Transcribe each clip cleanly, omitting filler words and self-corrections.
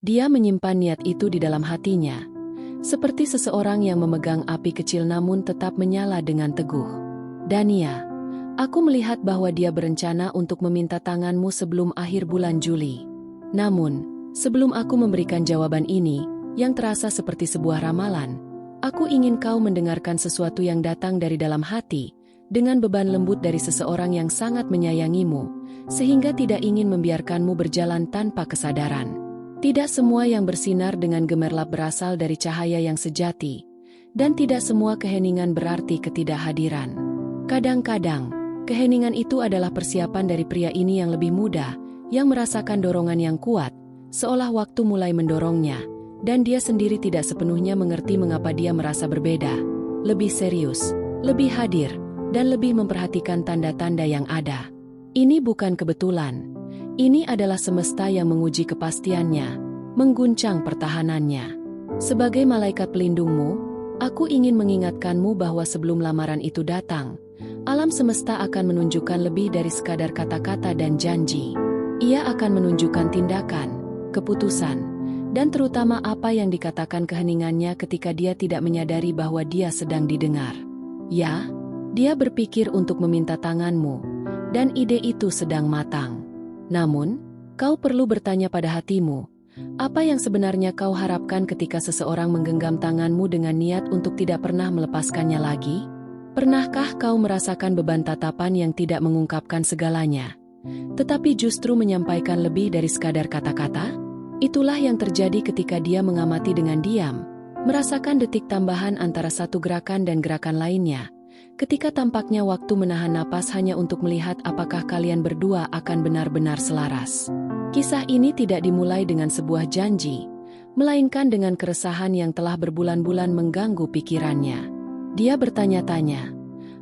Dia menyimpan niat itu di dalam hatinya, seperti seseorang yang memegang api kecil namun tetap menyala dengan teguh. Dania, aku melihat bahwa dia berencana untuk meminta tanganmu sebelum akhir bulan Juli. Namun, sebelum aku memberikan jawaban ini, yang terasa seperti sebuah ramalan, aku ingin kau mendengarkan sesuatu yang datang dari dalam hati, dengan beban lembut dari seseorang yang sangat menyayangimu, sehingga tidak ingin membiarkanmu berjalan tanpa kesadaran. Tidak semua yang bersinar dengan gemerlap berasal dari cahaya yang sejati, dan tidak semua keheningan berarti ketidakhadiran. Kadang-kadang, keheningan itu adalah persiapan dari pria ini yang lebih muda, yang merasakan dorongan yang kuat, seolah waktu mulai mendorongnya, dan dia sendiri tidak sepenuhnya mengerti mengapa dia merasa berbeda, lebih serius, lebih hadir, dan lebih memperhatikan tanda-tanda yang ada. Ini bukan kebetulan. Ini adalah semesta yang menguji kepastiannya, mengguncang pertahanannya. Sebagai malaikat pelindungmu, aku ingin mengingatkanmu bahwa sebelum lamaran itu datang, alam semesta akan menunjukkan lebih dari sekadar kata-kata dan janji. Ia akan menunjukkan tindakan, keputusan, dan terutama apa yang dikatakan keheningannya ketika dia tidak menyadari bahwa dia sedang didengar. Ya, dia berpikir untuk meminta tanganmu, dan ide itu sedang matang. Namun, kau perlu bertanya pada hatimu, apa yang sebenarnya kau harapkan ketika seseorang menggenggam tanganmu dengan niat untuk tidak pernah melepaskannya lagi? Pernahkah kau merasakan beban tatapan yang tidak mengungkapkan segalanya, tetapi justru menyampaikan lebih dari sekadar kata-kata? Itulah yang terjadi ketika dia mengamati dengan diam, merasakan detik tambahan antara satu gerakan dan gerakan lainnya, ketika tampaknya waktu menahan napas hanya untuk melihat apakah kalian berdua akan benar-benar selaras. Kisah ini tidak dimulai dengan sebuah janji, melainkan dengan keresahan yang telah berbulan-bulan mengganggu pikirannya. Dia bertanya-tanya,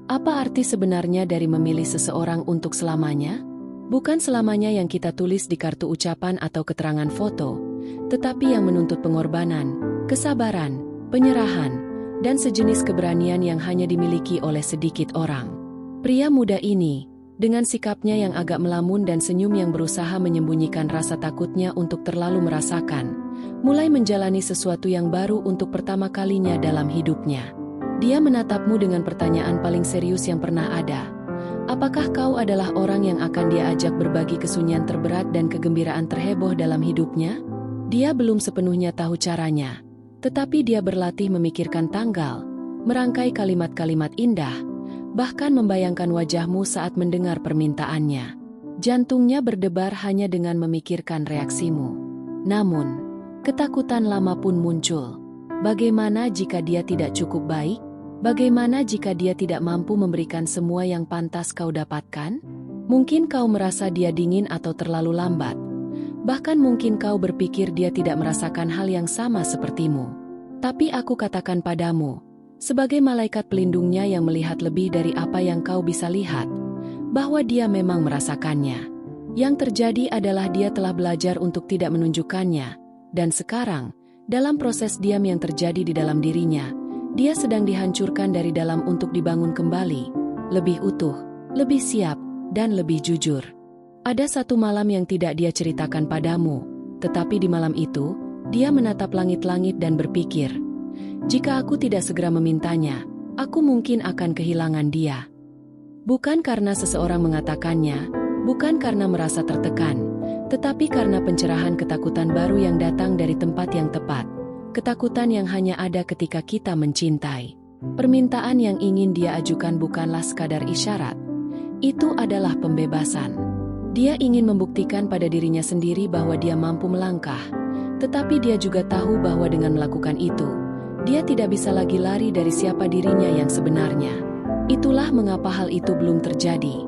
apa arti sebenarnya dari memilih seseorang untuk selamanya? Bukan selamanya yang kita tulis di kartu ucapan atau keterangan foto, tetapi yang menuntut pengorbanan, kesabaran, penyerahan, dan sejenis keberanian yang hanya dimiliki oleh sedikit orang. Pria muda ini, dengan sikapnya yang agak melamun dan senyum yang berusaha menyembunyikan rasa takutnya untuk terlalu merasakan, mulai menjalani sesuatu yang baru untuk pertama kalinya dalam hidupnya. Dia menatapmu dengan pertanyaan paling serius yang pernah ada. Apakah kau adalah orang yang akan dia ajak berbagi kesunyian terberat dan kegembiraan terheboh dalam hidupnya? Dia belum sepenuhnya tahu caranya. Tetapi dia berlatih memikirkan tanggal, merangkai kalimat-kalimat indah, bahkan membayangkan wajahmu saat mendengar permintaannya. Jantungnya berdebar hanya dengan memikirkan reaksimu. Namun, ketakutan lama pun muncul. Bagaimana jika dia tidak cukup baik? Bagaimana jika dia tidak mampu memberikan semua yang pantas kau dapatkan? Mungkin kau merasa dia dingin atau terlalu lambat. Bahkan mungkin kau berpikir dia tidak merasakan hal yang sama sepertimu. Tapi aku katakan padamu, sebagai malaikat pelindungnya yang melihat lebih dari apa yang kau bisa lihat, bahwa dia memang merasakannya. Yang terjadi adalah dia telah belajar untuk tidak menunjukkannya, dan sekarang, dalam proses diam yang terjadi di dalam dirinya, dia sedang dihancurkan dari dalam untuk dibangun kembali, lebih utuh, lebih siap, dan lebih jujur. Ada satu malam yang tidak dia ceritakan padamu, tetapi di malam itu, dia menatap langit-langit dan berpikir, jika aku tidak segera memintanya, aku mungkin akan kehilangan dia. Bukan karena seseorang mengatakannya, bukan karena merasa tertekan, tetapi karena pencerahan ketakutan baru yang datang dari tempat yang tepat, ketakutan yang hanya ada ketika kita mencintai. Permintaan yang ingin dia ajukan bukanlah sekadar isyarat, itu adalah pembebasan. Dia ingin membuktikan pada dirinya sendiri bahwa dia mampu melangkah, tetapi dia juga tahu bahwa dengan melakukan itu, dia tidak bisa lagi lari dari siapa dirinya yang sebenarnya. Itulah mengapa hal itu belum terjadi,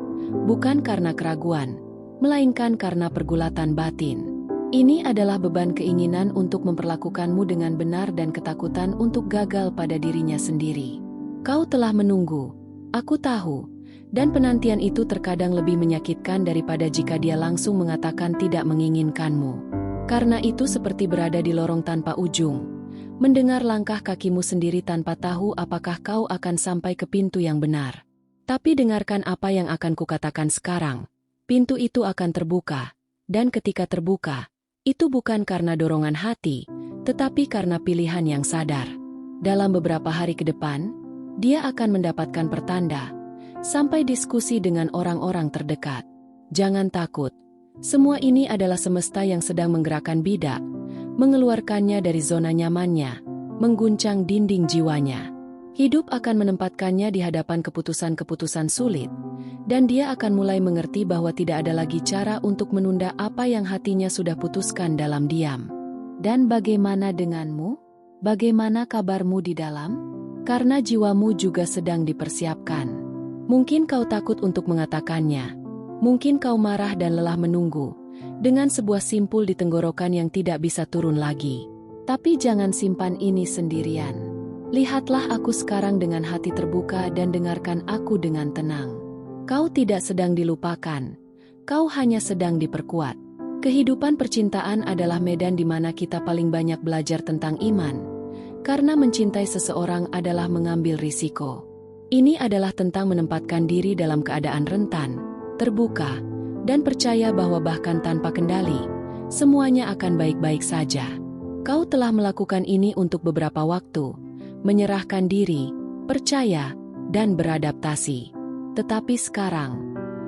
bukan karena keraguan, melainkan karena pergulatan batin. Ini adalah beban keinginan untuk memperlakukanmu dengan benar dan ketakutan untuk gagal pada dirinya sendiri. Kau telah menunggu, aku tahu. Dan penantian itu terkadang lebih menyakitkan daripada jika dia langsung mengatakan tidak menginginkanmu. Karena itu seperti berada di lorong tanpa ujung, mendengar langkah kakimu sendiri tanpa tahu apakah kau akan sampai ke pintu yang benar. Tapi dengarkan apa yang akan kukatakan sekarang. Pintu itu akan terbuka, dan ketika terbuka, Itu bukan karena dorongan hati, tetapi karena pilihan yang sadar. Dalam beberapa hari ke depan, dia akan mendapatkan pertanda, sampai diskusi dengan orang-orang terdekat. Jangan takut. Semua ini adalah semesta yang sedang menggerakkan bidak, mengeluarkannya dari zona nyamannya, mengguncang dinding jiwanya. Hidup akan menempatkannya di hadapan keputusan-keputusan sulit, dan dia akan mulai mengerti bahwa tidak ada lagi cara untuk menunda apa yang hatinya sudah putuskan dalam diam. Dan bagaimana denganmu? Bagaimana kabarmu di dalam? Karena jiwamu juga sedang dipersiapkan. Mungkin kau takut untuk mengatakannya. Mungkin kau marah dan lelah menunggu, dengan sebuah simpul di tenggorokan yang tidak bisa turun lagi. Tapi jangan simpan ini sendirian. Lihatlah aku sekarang dengan hati terbuka dan dengarkan aku dengan tenang. Kau tidak sedang dilupakan, kau hanya sedang diperkuat. Kehidupan percintaan adalah medan di mana kita paling banyak belajar tentang iman, karena mencintai seseorang adalah mengambil risiko. Ini adalah tentang menempatkan diri dalam keadaan rentan, terbuka, dan percaya bahwa bahkan tanpa kendali, semuanya akan baik-baik saja. Kau telah melakukan ini untuk beberapa waktu, menyerahkan diri, percaya, dan beradaptasi. Tetapi sekarang,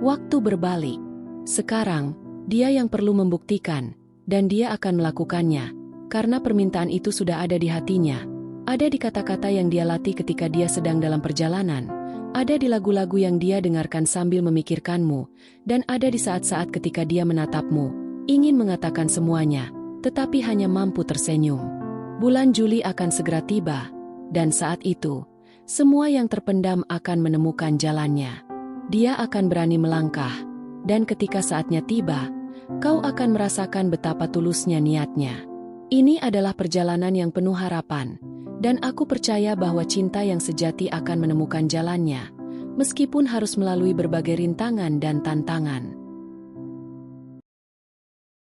waktu berbalik. Sekarang, dia yang perlu membuktikan, dan dia akan melakukannya, karena permintaan itu sudah ada di hatinya. Ada di kata-kata yang dia latih ketika dia sedang dalam perjalanan, ada di lagu-lagu yang dia dengarkan sambil memikirkanmu, dan ada di saat-saat ketika dia menatapmu, ingin mengatakan semuanya, tetapi hanya mampu tersenyum. Bulan Juli akan segera tiba, dan saat itu, semua yang terpendam akan menemukan jalannya. Dia akan berani melangkah, dan ketika saatnya tiba, kau akan merasakan betapa tulusnya niatnya. Ini adalah perjalanan yang penuh harapan, dan aku percaya bahwa cinta yang sejati akan menemukan jalannya, meskipun harus melalui berbagai rintangan dan tantangan.